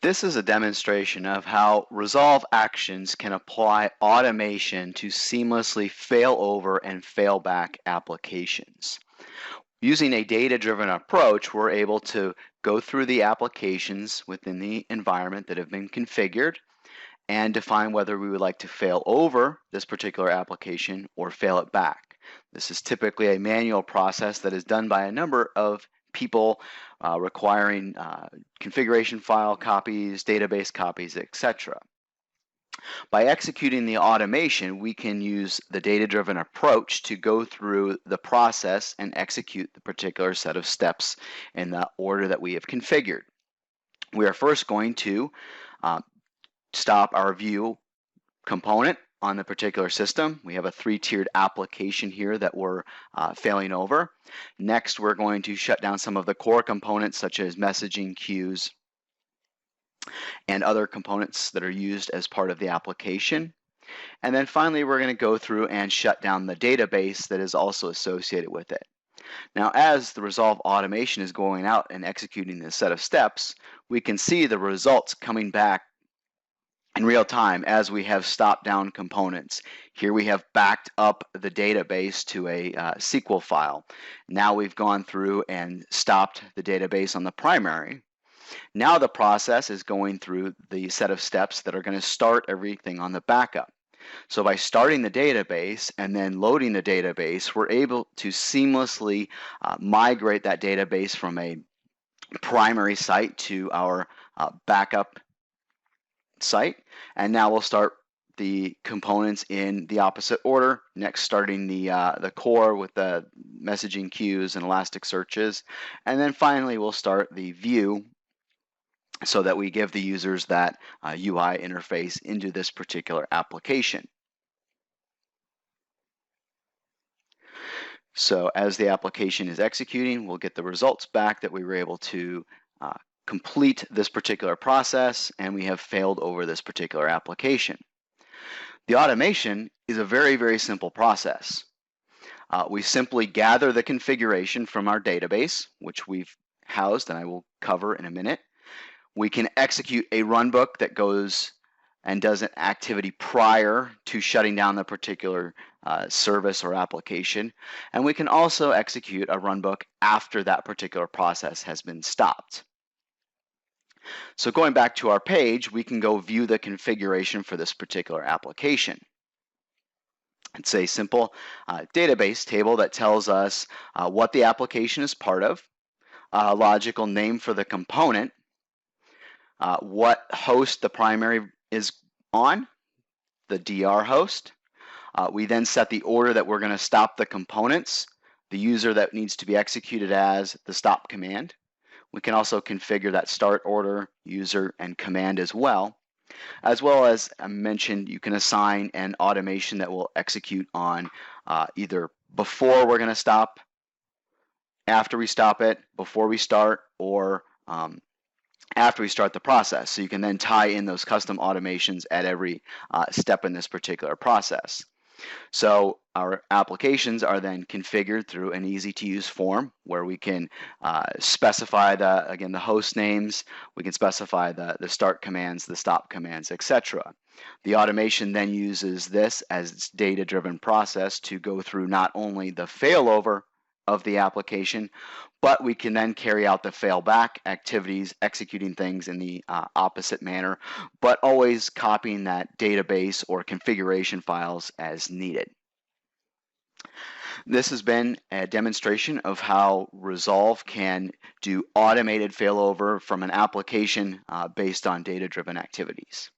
This is a demonstration of how Resolve Actions can apply automation to seamlessly fail over and fail back applications. Using a data-driven approach, we're able to go through the applications within the environment that have been configured and define whether we would like to fail over this particular application or fail it back. This is typically a manual process that is done by a number of people requiring configuration file copies, database copies, etc. By executing the automation, we can use the data-driven approach to go through the process and execute the particular set of steps in the order that we have configured. We are first going to stop our view component on the particular system. We have a three-tiered application here that we're failing over. Next, we're going to shut down some of the core components such as messaging queues and other components that are used as part of the application. And then finally, we're going to go through and shut down the database that is also associated with it. Now, as the Resolve automation is going out and executing this set of steps, we can see the results coming back in real time as we have stopped down components. Here we have backed up the database to a SQL file. Now we've gone through and stopped the database on the primary. Now the process is going through the set of steps that are going to start everything on the backup. So by starting the database and then loading the database, we're able to seamlessly migrate that database from a primary site to our backup site. And now we'll start the components in the opposite order. Next, starting the core with the messaging queues and elastic searches. And then finally, we'll start the view so that we give the users that UI interface into this particular application. So as the application is executing, we'll get the results back that we were able to complete this particular process, and we have failed over this particular application. The automation is a very, very simple process. We simply gather the configuration from our database, which we've housed, and I will cover in a minute. We can execute a runbook that goes and does an activity prior to shutting down the particular service or application. And we can also execute a runbook after that particular process has been stopped. So going back to our page, we can go view the configuration for this particular application. It's a simple database table that tells us what the application is part of, a logical name for the component, what host the primary is on, the DR host. We then set the order that we're going to stop the components, the user that needs to be executed as, the stop command. We can also configure that start order, user, and command as well as I mentioned, you can assign an automation that will execute on either before we're going to stop, after we stop it, before we start, or after we start the process. So you can then tie in those custom automations at every step in this particular process. So our applications are then configured through an easy-to-use form where we can specify the host names, we can specify the start commands, the stop commands, etc. The automation then uses this as its data-driven process to go through not only the failover of the application, but we can then carry out the failback activities, executing things in the opposite manner, but always copying that database or configuration files as needed. This has been a demonstration of how Resolve can do automated failover from an application based on data-driven activities.